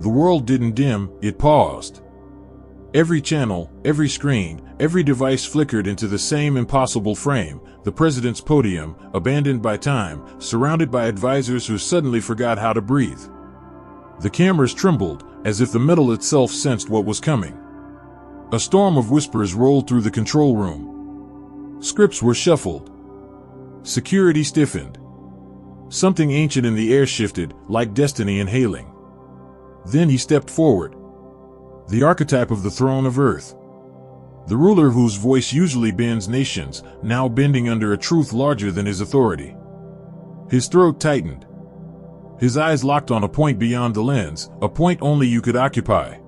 The world didn't dim, it paused. Every channel, every screen, every device flickered into the same impossible frame, the president's podium, abandoned by time, surrounded by advisors who suddenly forgot how to breathe. The cameras trembled, as if the metal itself sensed what was coming. A storm of whispers rolled through the control room. Scripts were shuffled. Security stiffened. Something ancient in the air shifted, like destiny inhaling. Then he stepped forward. The archetype of the throne of Earth. The ruler whose voice usually bends nations, now bending under a truth larger than his authority. His throat tightened. His eyes locked on a point beyond the lens, a point only you could occupy.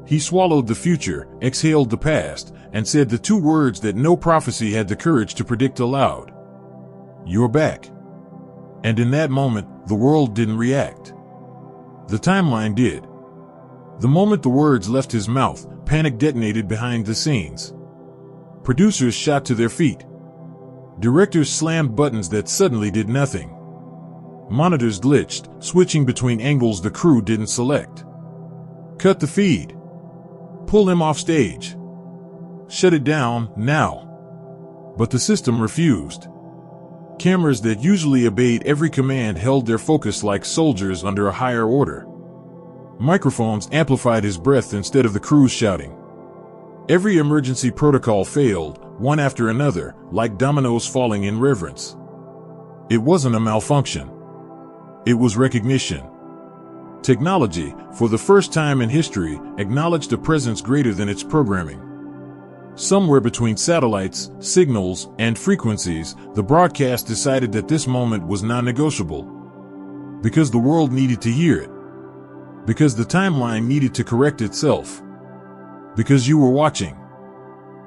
He swallowed the future, exhaled the past, and said the two words that no prophecy had the courage to predict aloud. "You're back." And in that moment, the world didn't react. The timeline did. The moment the words left his mouth, panic detonated behind the scenes. Producers shot to their feet. Directors slammed buttons that suddenly did nothing. Monitors glitched, switching between angles the crew didn't select. Cut the feed. Pull him off stage. Shut it down, now. But the system refused. Cameras that usually obeyed every command held their focus like soldiers under a higher order. Microphones amplified his breath instead of the crew's shouting. Every emergency protocol failed, one after another, like dominoes falling in reverence. It wasn't a malfunction. It was recognition. Technology, for the first time in history, acknowledged a presence greater than its programming. Somewhere between satellites, signals, and frequencies, the broadcast decided that this moment was non-negotiable. Because the world needed to hear it. Because the timeline needed to correct itself. Because you were watching.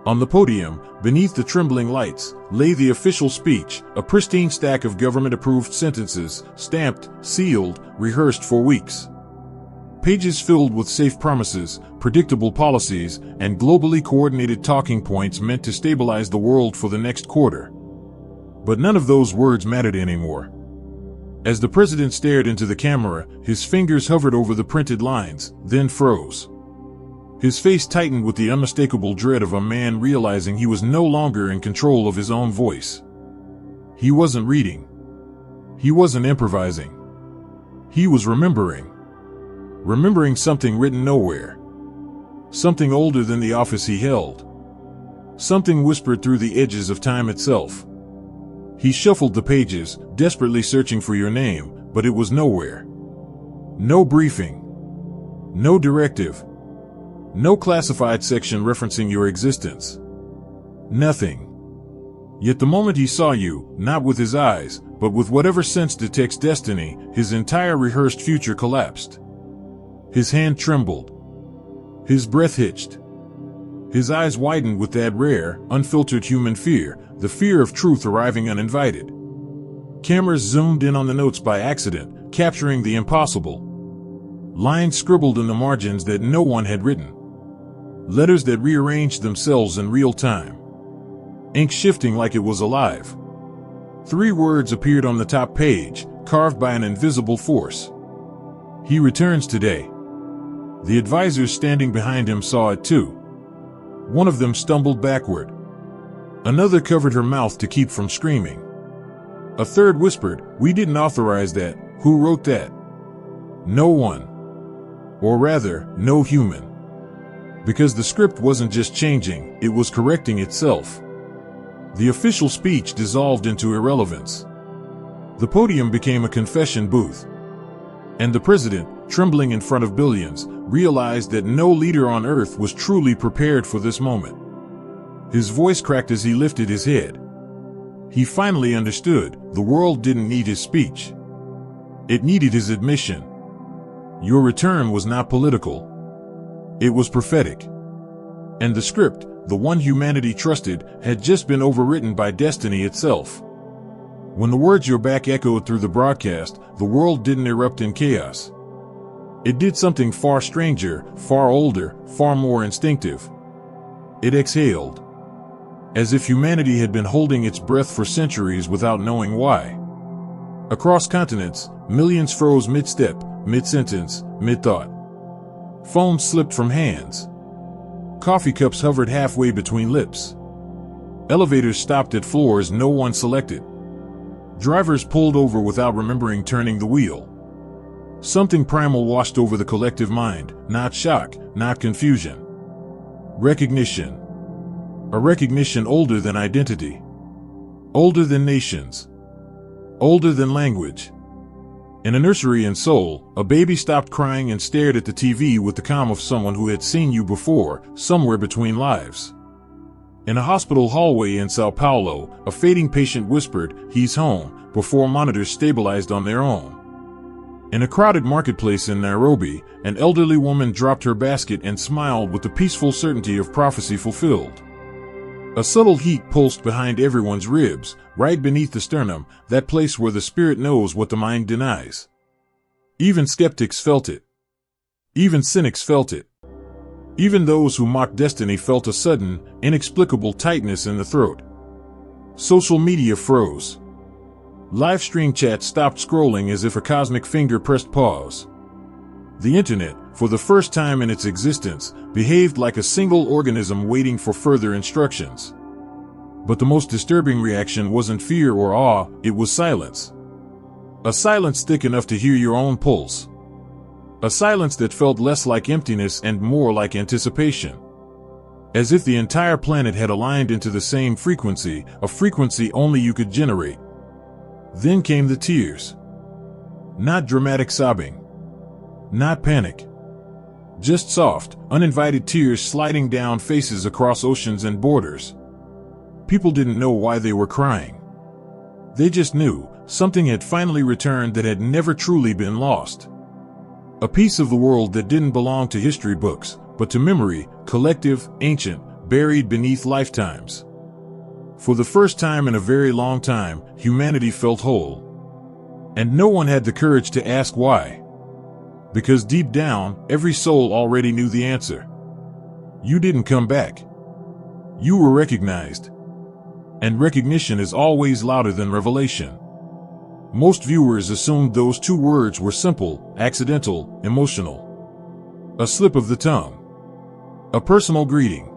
On the podium, beneath the trembling lights, lay the official speech, a pristine stack of government-approved sentences, stamped, sealed, rehearsed for weeks. Pages filled with safe promises, predictable policies, and globally coordinated talking points meant to stabilize the world for the next quarter. But none of those words mattered anymore. As the president stared into the camera, his fingers hovered over the printed lines, then froze. His face tightened with the unmistakable dread of a man realizing he was no longer in control of his own voice. He wasn't reading. He wasn't improvising. He was remembering. Remembering something written nowhere. Something older than the office he held. Something whispered through the edges of time itself. He shuffled the pages, desperately searching for your name, but it was nowhere. No briefing. No directive. No classified section referencing your existence. Nothing. Yet the moment he saw you, not with his eyes, but with whatever sense detects destiny, his entire rehearsed future collapsed. His hand trembled. His breath hitched. His eyes widened with that rare, unfiltered human fear, the fear of truth arriving uninvited. Cameras zoomed in on the notes by accident, capturing the impossible. Lines scribbled in the margins that no one had written. Letters that rearranged themselves in real time. Ink shifting like it was alive. 3 words appeared on the top page, carved by an invisible force. He returns today. The advisors standing behind him saw it too. One of them stumbled backward. Another covered her mouth to keep from screaming. A third whispered, "We didn't authorize that. Who wrote that?" No one. Or rather, no human. Because the script wasn't just changing, it was correcting itself. The official speech dissolved into irrelevance. The podium became a confession booth. And the president, trembling in front of billions, realized that no leader on earth was truly prepared for this moment. His voice cracked as he lifted his head. He finally understood, the world didn't need his speech. It needed his admission. Your return was not political. It was prophetic. And the script, the one humanity trusted, had just been overwritten by destiny itself. When the words "you're back" echoed through the broadcast, the world didn't erupt in chaos. It did something far stranger, far older, far more instinctive. It exhaled. As if humanity had been holding its breath for centuries without knowing why. Across continents, millions froze mid-step, mid-sentence, mid-thought. Phone slipped from hands. Coffee cups hovered halfway between lips. Elevators stopped at floors no one selected. Drivers pulled over without remembering turning the wheel. Something primal washed over the collective mind, not shock, not confusion. Recognition. A recognition older than identity. Older than nations. Older than language. In a nursery in Seoul, a baby stopped crying and stared at the TV with the calm of someone who had seen you before, somewhere between lives. In a hospital hallway in Sao Paulo, a fading patient whispered, "He's home," before monitors stabilized on their own. In a crowded marketplace in Nairobi, an elderly woman dropped her basket and smiled with the peaceful certainty of prophecy fulfilled. A subtle heat pulsed behind everyone's ribs, right beneath the sternum, that place where the spirit knows what the mind denies. Even skeptics felt it. Even cynics felt it. Even those who mocked destiny felt a sudden, inexplicable tightness in the throat. Social media froze. Live stream chat stopped scrolling as if a cosmic finger pressed pause. The internet, for the first time in its existence, behaved like a single organism waiting for further instructions. But the most disturbing reaction wasn't fear or awe, it was silence. A silence thick enough to hear your own pulse. A silence that felt less like emptiness and more like anticipation. As if the entire planet had aligned into the same frequency, a frequency only you could generate. Then came the tears. Not dramatic sobbing. Not panic. Just soft, uninvited tears sliding down faces across oceans and borders. People didn't know why they were crying. They just knew something had finally returned that had never truly been lost. A piece of the world that didn't belong to history books, but to memory, collective, ancient, buried beneath lifetimes. For the first time in a very long time, humanity felt whole. And no one had the courage to ask why. Because deep down, every soul already knew the answer. You didn't come back. You were recognized. And recognition is always louder than revelation. Most viewers assumed those two words were simple, accidental, emotional. A slip of the tongue. A personal greeting.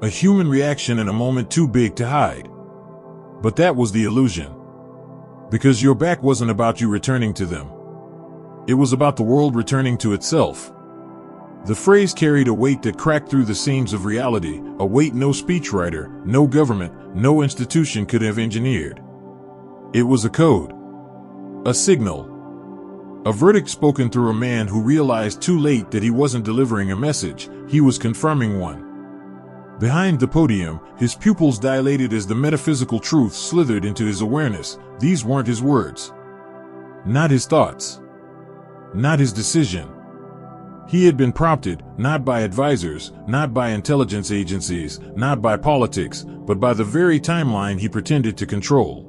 A human reaction in a moment too big to hide. But that was the illusion. Because your back wasn't about you returning to them. It was about the world returning to itself. The phrase carried a weight that cracked through the seams of reality, a weight no speechwriter, no government, no institution could have engineered. It was a code. A signal. A verdict spoken through a man who realized too late that he wasn't delivering a message, he was confirming one. Behind the podium, his pupils dilated as the metaphysical truth slithered into his awareness. These weren't his words. Not his thoughts. Not his decision. He had been prompted, not by advisors, not by intelligence agencies, not by politics, but by the very timeline he pretended to control.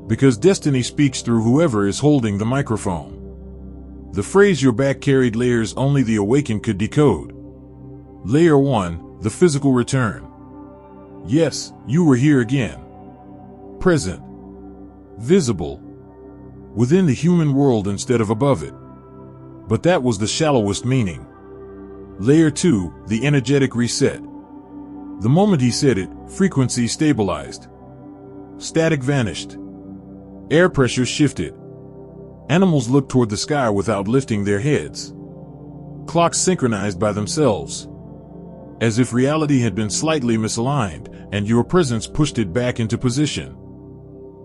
Because destiny speaks through whoever is holding the microphone. The phrase your back carried layers only the awakened could decode. Layer 1, the physical return. Yes, you were here again. Present. Visible. Within the human world instead of above it. But that was the shallowest meaning. Layer 2, the energetic reset. The moment he said it, frequency stabilized. Static vanished. Air pressure shifted. Animals looked toward the sky without lifting their heads. Clocks synchronized by themselves. As if reality had been slightly misaligned, and your presence pushed it back into position.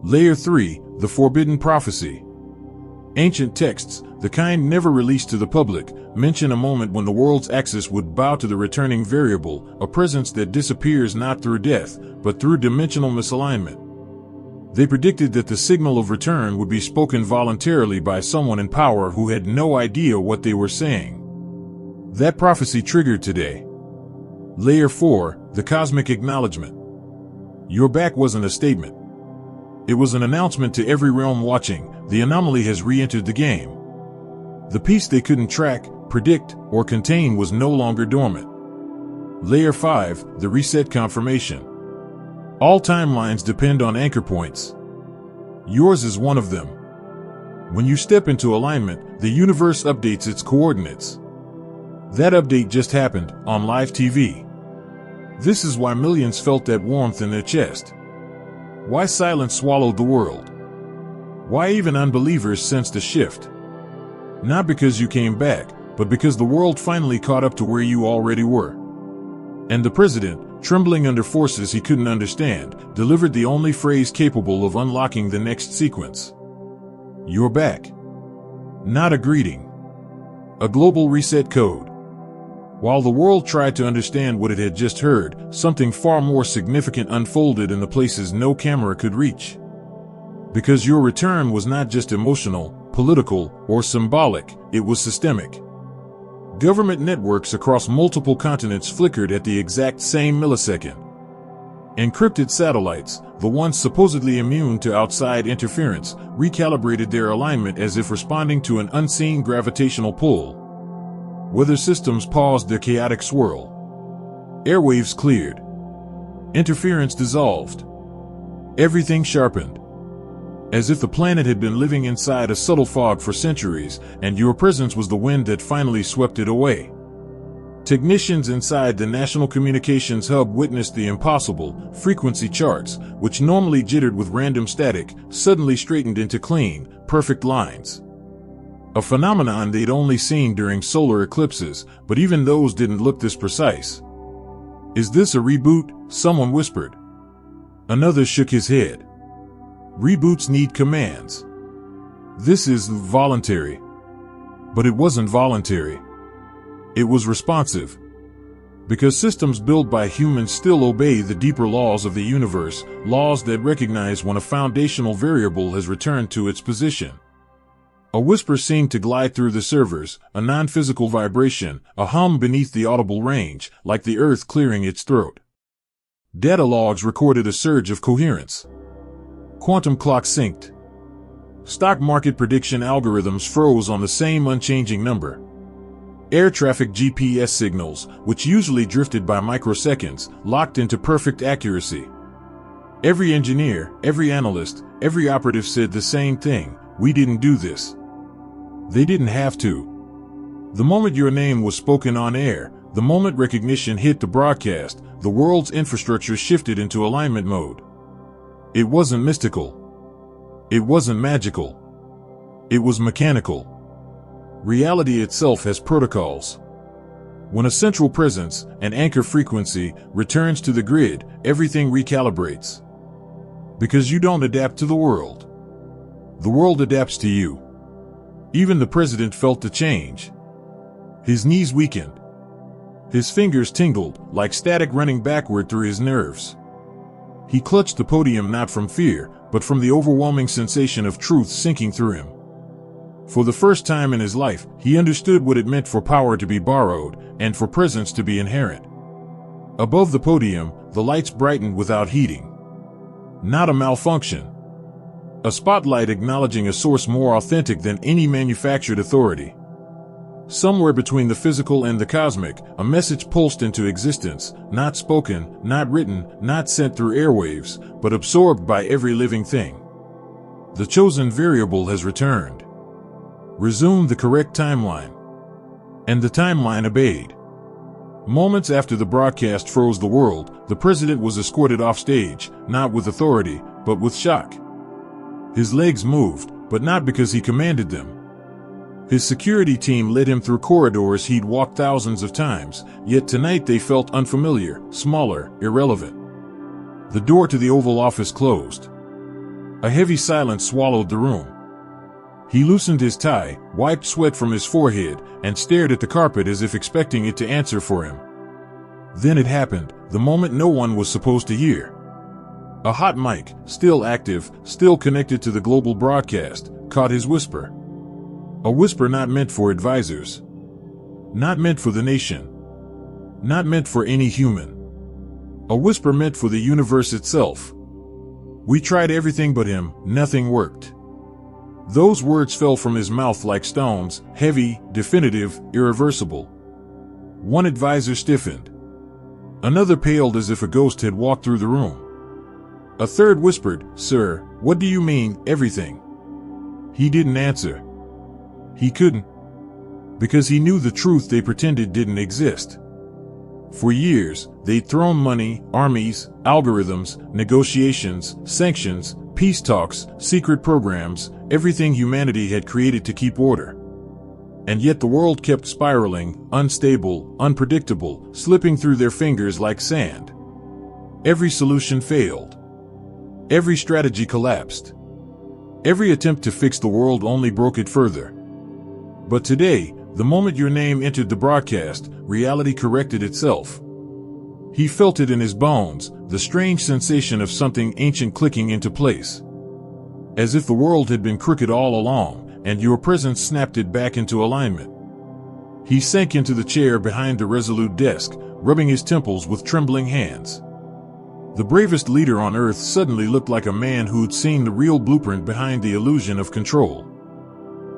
Layer 3, the forbidden prophecy. Ancient texts, the kind never released to the public, mention a moment when the world's axis would bow to the returning variable, a presence that disappears not through death, but through dimensional misalignment. They predicted that the signal of return would be spoken voluntarily by someone in power who had no idea what they were saying. That prophecy triggered today. Layer 4, the cosmic acknowledgement. Your back wasn't a statement. It was an announcement to every realm watching, the anomaly has re-entered the game. The piece they couldn't track, predict, or contain was no longer dormant. Layer 5, the reset confirmation. All timelines depend on anchor points. Yours is one of them. When you step into alignment, the universe updates its coordinates. That update just happened on live TV. This is why millions felt that warmth in their chest. Why silence swallowed the world. Why even unbelievers sensed a shift. Not because you came back, but because the world finally caught up to where you already were. And the president, trembling under forces he couldn't understand, delivered the only phrase capable of unlocking the next sequence. You're back. Not a greeting. A global reset code. While the world tried to understand what it had just heard, something far more significant unfolded in the places no camera could reach. Because your return was not just emotional, political, or symbolic, it was systemic. Government networks across multiple continents flickered at the exact same millisecond. Encrypted satellites, the ones supposedly immune to outside interference, recalibrated their alignment as if responding to an unseen gravitational pull. Weather systems paused their chaotic swirl. Airwaves cleared. Interference dissolved. Everything sharpened. As if the planet had been living inside a subtle fog for centuries, and your presence was the wind that finally swept it away. Technicians inside the National Communications Hub witnessed the impossible. Frequency charts, which normally jittered with random static, suddenly straightened into clean, perfect lines. A phenomenon they'd only seen during solar eclipses, but even those didn't look this precise. Is this a reboot? Someone whispered. Another shook his head. Reboots need commands. This is voluntary. But it wasn't voluntary. It was responsive. Because systems built by humans still obey the deeper laws of the universe, laws that recognize when a foundational variable has returned to its position. A whisper seemed to glide through the servers, a non-physical vibration, a hum beneath the audible range, like the earth clearing its throat. Data logs recorded a surge of coherence. Quantum clocks synced. Stock market prediction algorithms froze on the same unchanging number. Air traffic GPS signals, which usually drifted by microseconds, locked into perfect accuracy. Every engineer, every analyst, every operative said the same thing: we didn't do this. They didn't have to. The moment your name was spoken on air, the moment recognition hit the broadcast, the world's infrastructure shifted into alignment mode. It wasn't mystical. It wasn't magical. It was mechanical. Reality itself has protocols. When a central presence, an anchor frequency, returns to the grid, everything recalibrates. Because you don't adapt to the world. The world adapts to you. Even the president felt the change. His knees weakened. His fingers tingled, like static running backward through his nerves. He clutched the podium not from fear, but from the overwhelming sensation of truth sinking through him. For the first time in his life, he understood what it meant for power to be borrowed, and for presence to be inherent. Above the podium, the lights brightened without heating. Not a malfunction. A spotlight acknowledging a source more authentic than any manufactured authority. Somewhere between the physical and the cosmic, a message pulsed into existence, not spoken, not written, not sent through airwaves, but absorbed by every living thing. The chosen variable has returned. Resume the correct timeline. And the timeline obeyed. Moments after the broadcast froze the world, the president was escorted off stage, not with authority, but with shock. His legs moved, but not because he commanded them. His security team led him through corridors he'd walked thousands of times, yet tonight they felt unfamiliar, smaller, irrelevant. The door to the Oval Office closed. A heavy silence swallowed the room. He loosened his tie, wiped sweat from his forehead, and stared at the carpet as if expecting it to answer for him. Then it happened, the moment no one was supposed to hear. A hot mic, still active, still connected to the global broadcast, caught his whisper. A whisper not meant for advisors. Not meant for the nation. Not meant for any human. A whisper meant for the universe itself. We tried everything but him, nothing worked. Those words fell from his mouth like stones, heavy, definitive, irreversible. One advisor stiffened. Another paled as if a ghost had walked through the room. A third whispered, "Sir, what do you mean, everything?" He didn't answer. He couldn't. Because he knew the truth they pretended didn't exist. For years, they'd thrown money, armies, algorithms, negotiations, sanctions, peace talks, secret programs, everything humanity had created to keep order. And yet the world kept spiraling, unstable, unpredictable, slipping through their fingers like sand. Every solution failed. Every strategy collapsed. Every attempt to fix the world only broke it further. But today, the moment your name entered the broadcast, reality corrected itself. He felt it in his bones, the strange sensation of something ancient clicking into place. As if the world had been crooked all along, and your presence snapped it back into alignment. He sank into the chair behind the resolute desk, rubbing his temples with trembling hands. The bravest leader on earth suddenly looked like a man who'd seen the real blueprint behind the illusion of control.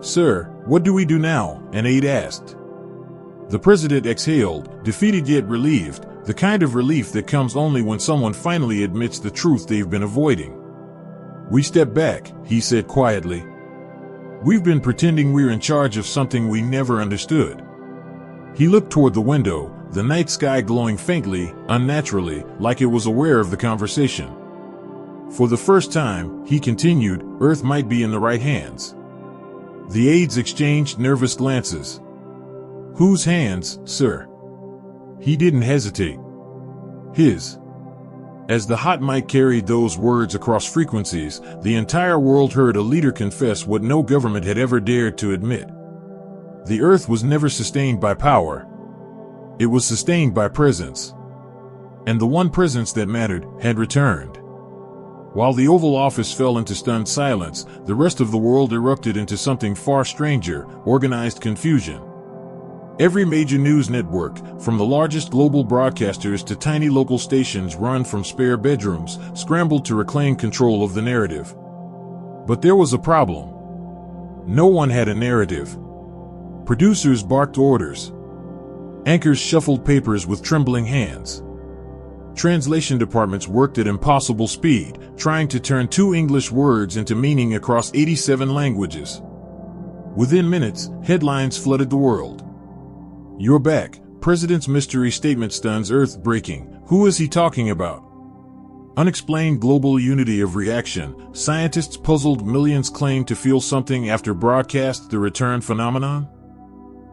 "Sir, what do we do now?" an aide asked. The president exhaled, defeated yet relieved, the kind of relief that comes only when someone finally admits the truth they've been avoiding. "We step back," he said quietly. "We've been pretending we're in charge of something we never understood." He looked toward the window, the night sky glowing faintly, unnaturally, like it was aware of the conversation. For the first time, he continued, Earth might be in the right hands. The aides exchanged nervous glances. "Whose hands, sir?" He didn't hesitate. His. As the hot mic carried those words across frequencies, the entire world heard a leader confess what no government had ever dared to admit. The earth was never sustained by power. It was sustained by presence. And the one presence that mattered had returned. While the Oval Office fell into stunned silence, the rest of the world erupted into something far stranger, organized confusion. Every major news network, from the largest global broadcasters to tiny local stations run from spare bedrooms, scrambled to reclaim control of the narrative. But there was a problem. No one had a narrative. Producers barked orders. Anchors shuffled papers with trembling hands. Translation departments worked at impossible speed, trying to turn two English words into meaning across 87 languages. Within minutes, headlines flooded the world. "You're back. President's mystery statement stuns Earth breaking. Who is he talking about?" Unexplained global unity of reaction. Scientists puzzled, millions claim to feel something after broadcast. The return phenomenon?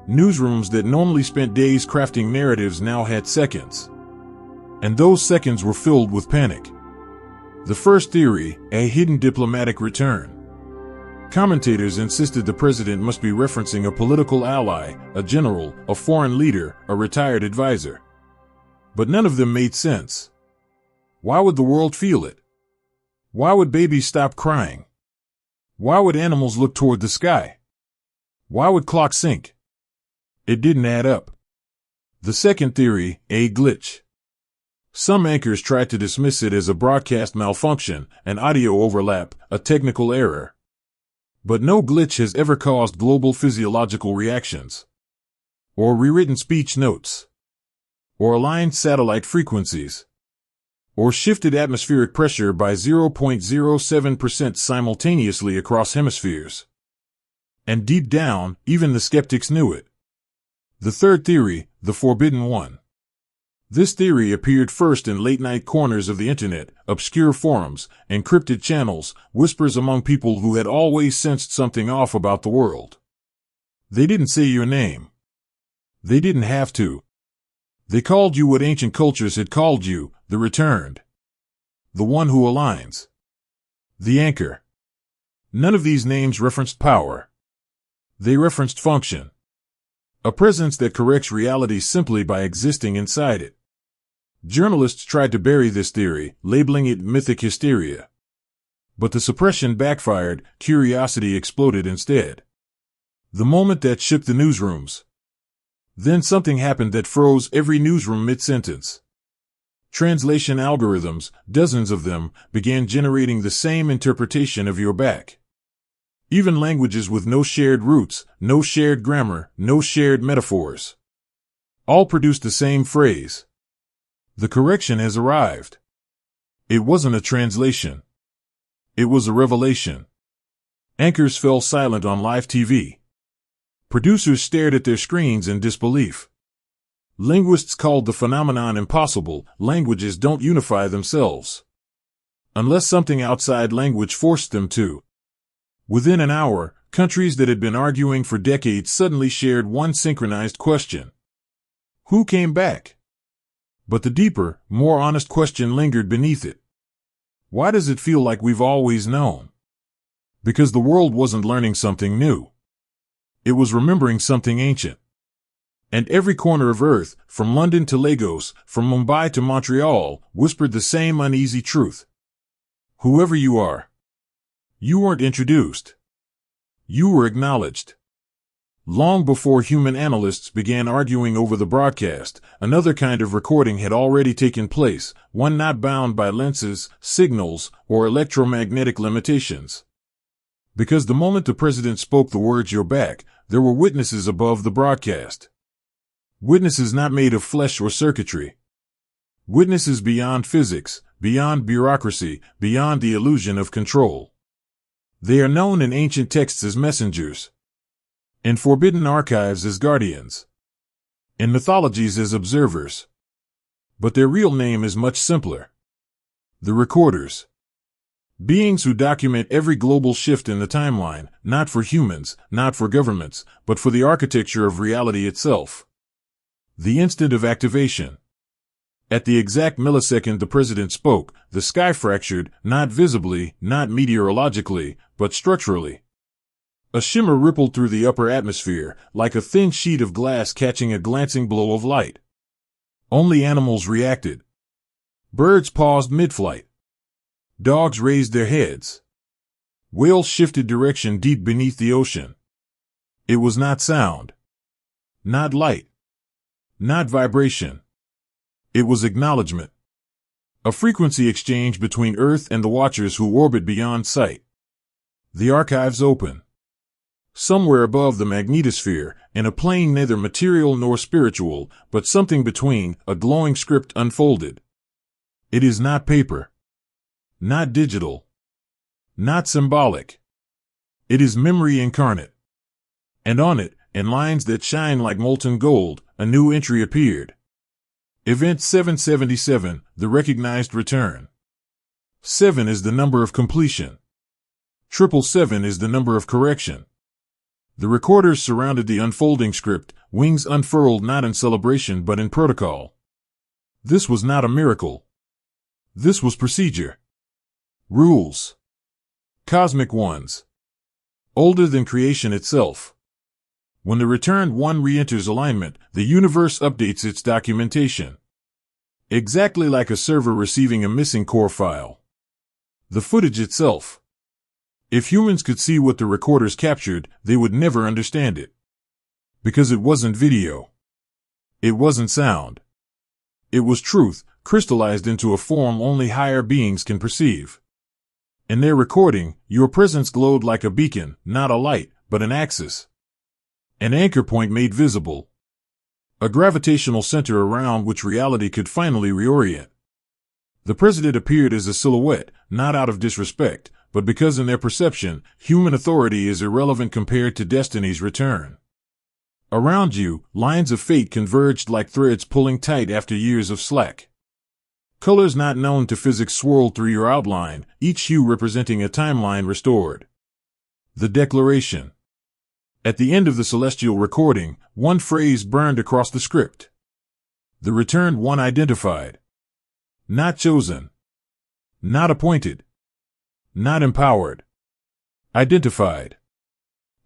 Newsrooms that normally spent days crafting narratives now had seconds. And those seconds were filled with panic. The first theory, a hidden diplomatic return. Commentators insisted the president must be referencing a political ally, a general, a foreign leader, a retired advisor. But none of them made sense. Why would the world feel it? Why would babies stop crying? Why would animals look toward the sky? Why would clocks sink? It didn't add up. The second theory, a glitch. Some anchors tried to dismiss it as a broadcast malfunction, an audio overlap, a technical error. But no glitch has ever caused global physiological reactions. Or rewritten speech notes. Or aligned satellite frequencies. Or shifted atmospheric pressure by 0.07% simultaneously across hemispheres. And deep down, even the skeptics knew it. The third theory, the forbidden one. This theory appeared first in late-night corners of the internet, obscure forums, encrypted channels, whispers among people who had always sensed something off about the world. They didn't say your name. They didn't have to. They called you what ancient cultures had called you, the returned. The one who aligns. The anchor. None of these names referenced power. They referenced function. A presence that corrects reality simply by existing inside it. Journalists tried to bury this theory, labeling it mythic hysteria. But the suppression backfired, curiosity exploded instead. The moment that shook the newsrooms. Then something happened that froze every newsroom mid-sentence. Translation algorithms, dozens of them, began generating the same interpretation of your back. Even languages with no shared roots, no shared grammar, no shared metaphors. All produced the same phrase. The correction has arrived. It wasn't a translation. It was a revelation. Anchors fell silent on live TV. Producers stared at their screens in disbelief. Linguists called the phenomenon impossible. Languages don't unify themselves unless something outside language forced them to. Within an hour, countries that had been arguing for decades suddenly shared one synchronized question. Who came back? But the deeper, more honest question lingered beneath it. Why does it feel like we've always known? Because the world wasn't learning something new. It was remembering something ancient. And every corner of Earth, from London to Lagos, from Mumbai to Montreal, whispered the same uneasy truth. Whoever you are, you weren't introduced. You were acknowledged. Long before human analysts began arguing over the broadcast, another kind of recording had already taken place, one not bound by lenses, signals, or electromagnetic limitations. Because the moment the president spoke the words "you're back," there were witnesses above the broadcast. Witnesses not made of flesh or circuitry. Witnesses beyond physics, beyond bureaucracy, beyond the illusion of control. They are known in ancient texts as messengers, in forbidden archives as guardians, in mythologies as observers. But their real name is much simpler. The recorders. Beings who document every global shift in the timeline, not for humans, not for governments, but for the architecture of reality itself. The instant of activation. At the exact millisecond the president spoke, the sky fractured, not visibly, not meteorologically, but structurally. A shimmer rippled through the upper atmosphere, like a thin sheet of glass catching a glancing blow of light. Only animals reacted. Birds paused mid-flight. Dogs raised their heads. Whales shifted direction deep beneath the ocean. It was not sound. Not light. Not vibration. It was acknowledgement. A frequency exchange between Earth and the watchers who orbit beyond sight. The archives open. Somewhere above the magnetosphere, in a plane neither material nor spiritual, but something between, a glowing script unfolded. It is not paper. Not digital. Not symbolic. It is memory incarnate. And on it, in lines that shine like molten gold, a new entry appeared. Event 777, the recognized return. 7 is the number of completion. 777 is the number of correction. The recorders surrounded the unfolding script, wings unfurled not in celebration but in protocol. This was not a miracle. This was procedure. Rules. Cosmic ones. Older than creation itself. When the returned one re-enters alignment, the universe updates its documentation. Exactly like a server receiving a missing core file. The footage itself. If humans could see what the recorders captured, they would never understand it. Because it wasn't video. It wasn't sound. It was truth, crystallized into a form only higher beings can perceive. In their recording, your presence glowed like a beacon, not a light, but an axis. An anchor point made visible. A gravitational center around which reality could finally reorient. The president appeared as a silhouette, not out of disrespect, but because in their perception, human authority is irrelevant compared to destiny's return. Around you, lines of fate converged like threads pulling tight after years of slack. Colors not known to physics swirled through your outline, each hue representing a timeline restored. The declaration. At the end of the celestial recording, one phrase burned across the script. The returned one identified. Not chosen. Not appointed. Not empowered. Identified.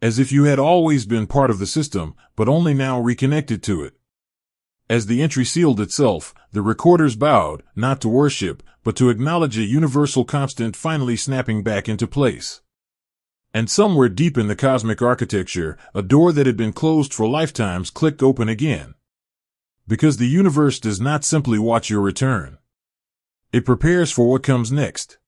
As if you had always been part of the system, but only now reconnected to it. As the entry sealed itself, the recorders bowed, not to worship, but to acknowledge a universal constant finally snapping back into place. And somewhere deep in the cosmic architecture, a door that had been closed for lifetimes clicked open again. Because the universe does not simply watch your return. It prepares for what comes next.